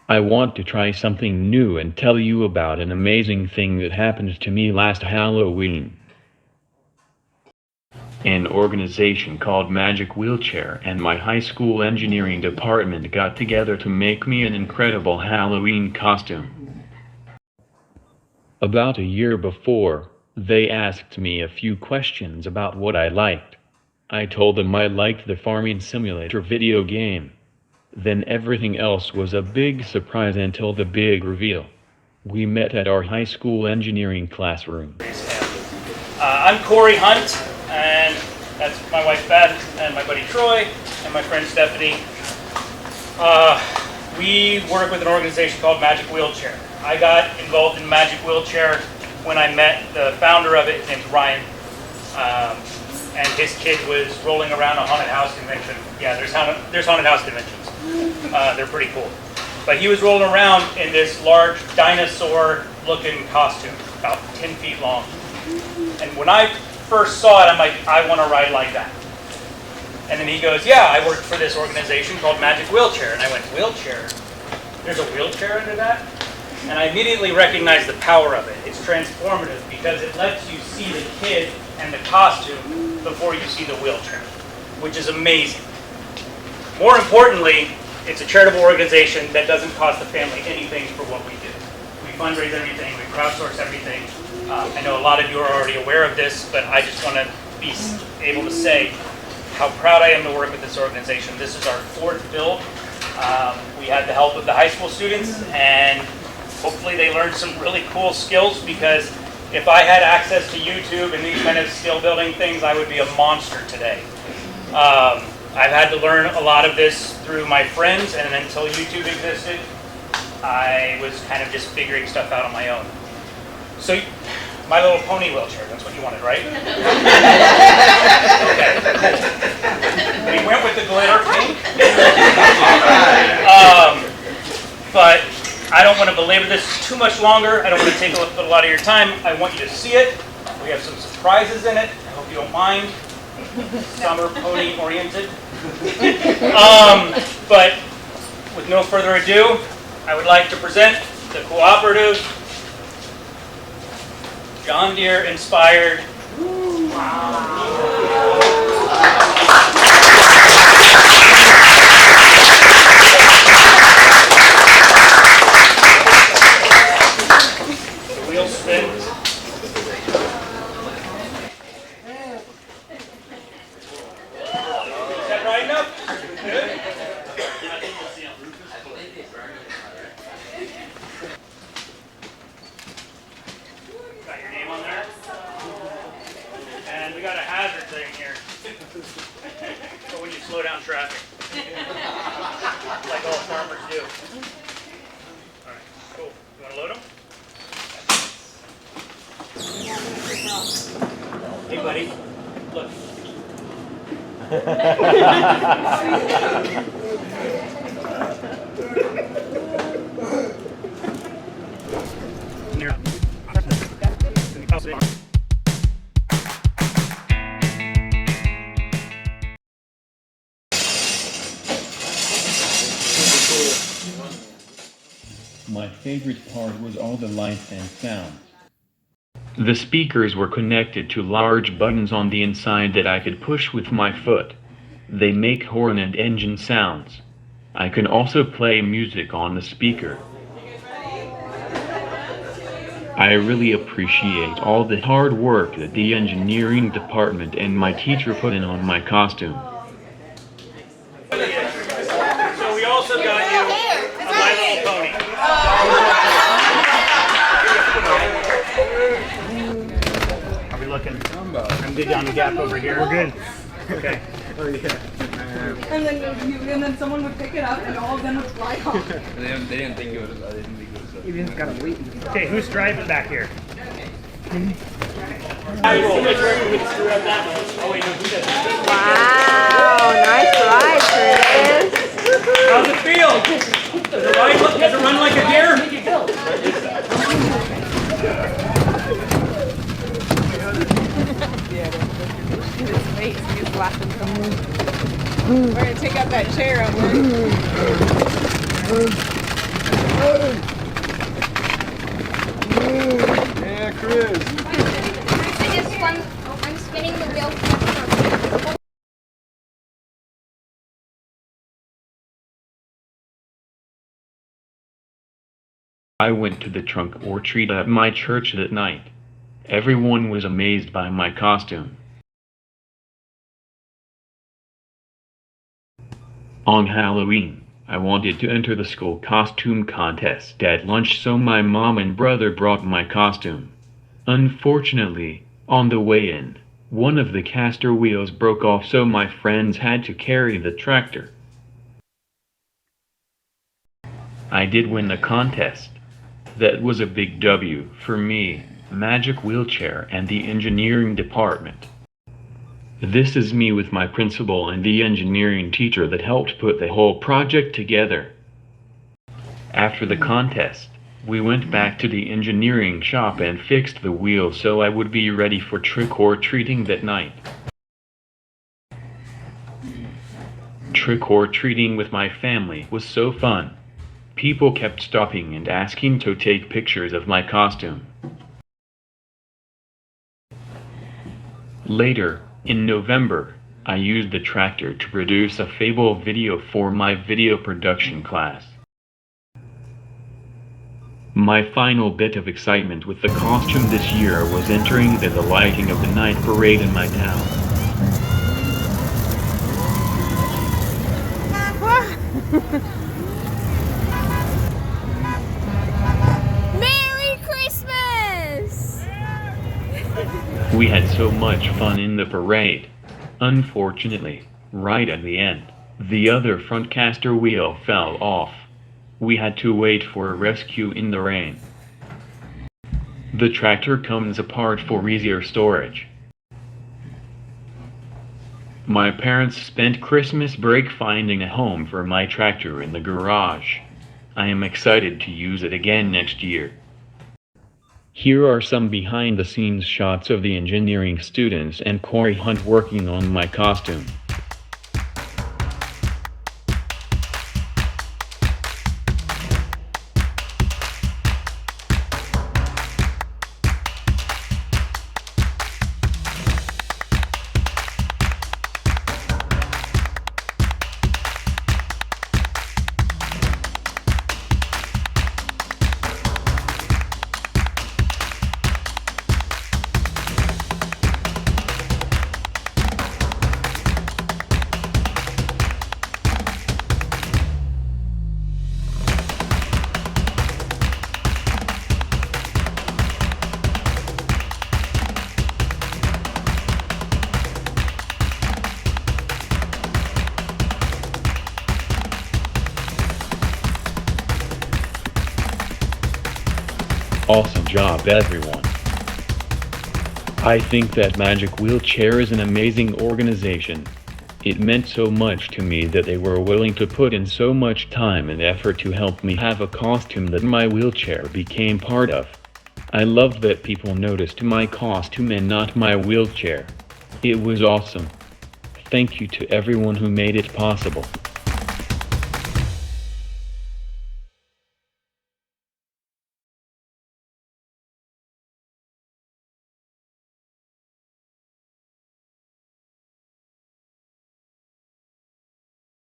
I want to try something new and tell you about an amazing thing that happened to me last Halloween. An organization called Magic Wheelchair and my high school engineering department got together to make me an incredible Halloween costume. About a year before, they asked me a few questions about what I liked. I told them I liked the farming simulator video game. Then everything else was a big surprise until the big reveal. We met at our high school engineering classroom. I'm Cory Hunt, and that's my wife Beth, and my buddy Troy, and my friend Stephanie. We work with an organization called Magic Wheelchair. I got involved in Magic Wheelchair when I met the founder of it. His name's Ryan, and his kid was rolling around a haunted house convention. Yeah, there's haunted house conventions. They're pretty cool. But he was rolling around in this large dinosaur-looking costume, about 10 feet long. And when I first saw it, I'm like, I want to ride like that. And then he goes, yeah, I work for this organization called Magic Wheelchair. And I went, wheelchair? There's a wheelchair under that? And I immediately recognized the power of it. It's transformative because it lets you see the kid and the costume before you see the wheelchair, which is amazing. More importantly, it's a charitable organization that doesn't cost the family anything for what we do. We fundraise everything, we crowdsource everything. I know a lot of you are already aware of this, but I just want to be able to say how proud I am to work with this organization. This is our fourth build. We had the help of the high school students, and hopefully they learned some really cool skills, because if I had access to YouTube and these kind of skill building things, I would be a monster today. I've had to learn a lot of this through my friends, and until YouTube existed, I was kind of just figuring stuff out on my own. So, My Little Pony wheelchair, that's what you wanted, right? Okay. We went with the glitter pink. But I don't want to belabor this too much longer. I don't want to take a lot of your time. I want you to see it. We have some surprises in it. I hope you don't mind. Summer pony oriented. But with no further ado, I would like to present the cooperative John Deere inspired. The wheel spins. Is that right enough? Good. Got your name on there? And we got a hazard thing here. For when you slow down traffic. Like all farmers do. Alright, cool. You want to load them? Hey buddy, look. My favorite part was all the lights and sounds. The speakers were connected to large buttons on the inside that I could push with my foot. They make horn and engine sounds. I can also play music on the speaker. I really appreciate all the hard work that the engineering department and my teacher put in on my costume. So we also got you a My Little Pony. Are we looking? I'm good down the gap over here. We're good. Okay. Oh yeah. And then someone would pick it up and all of them would fly off. They didn't think it was. I didn't think it was. You just gotta wait. Okay, who's driving back here? Wow, nice ride, Chris. How's it feel? Does it run like a deer? His face, he's laughing so much. We're gonna take out that chair over. Yeah, Chris. I'm spinning the wheel. I went to the trunk or treat at my church that night. Everyone was amazed by my costume. On Halloween, I wanted to enter the school costume contest at lunch, so my mom and brother brought my costume. Unfortunately, on the way in, one of the caster wheels broke off, so my friends had to carry the tractor. I did win the contest. That was a big W for me, Magic Wheelchair, and the engineering department. This is me with my principal and the engineering teacher that helped put the whole project together. After the contest, we went back to the engineering shop and fixed the wheel so I would be ready for trick-or-treating that night. Trick-or-treating with my family was so fun. People kept stopping and asking to take pictures of my costume. Later, in November, I used the tractor to produce a Fable video for my video production class. My final bit of excitement with the costume this year was entering the lighting of the night parade in my town. Merry Christmas! We had so much fun in the parade. Unfortunately, right at the end, the other front caster wheel fell off. We had to wait for a rescue in the rain. The tractor comes apart for easier storage. My parents spent Christmas break finding a home for my tractor in the garage. I am excited to use it again next year. Here are some behind-the-scenes shots of the engineering students and Cory Hunt working on my costume. Awesome job, everyone. I think that Magic Wheelchair is an amazing organization. It meant so much to me that they were willing to put in so much time and effort to help me have a costume that my wheelchair became part of. I loved that people noticed my costume and not my wheelchair. It was awesome. Thank you to everyone who made it possible.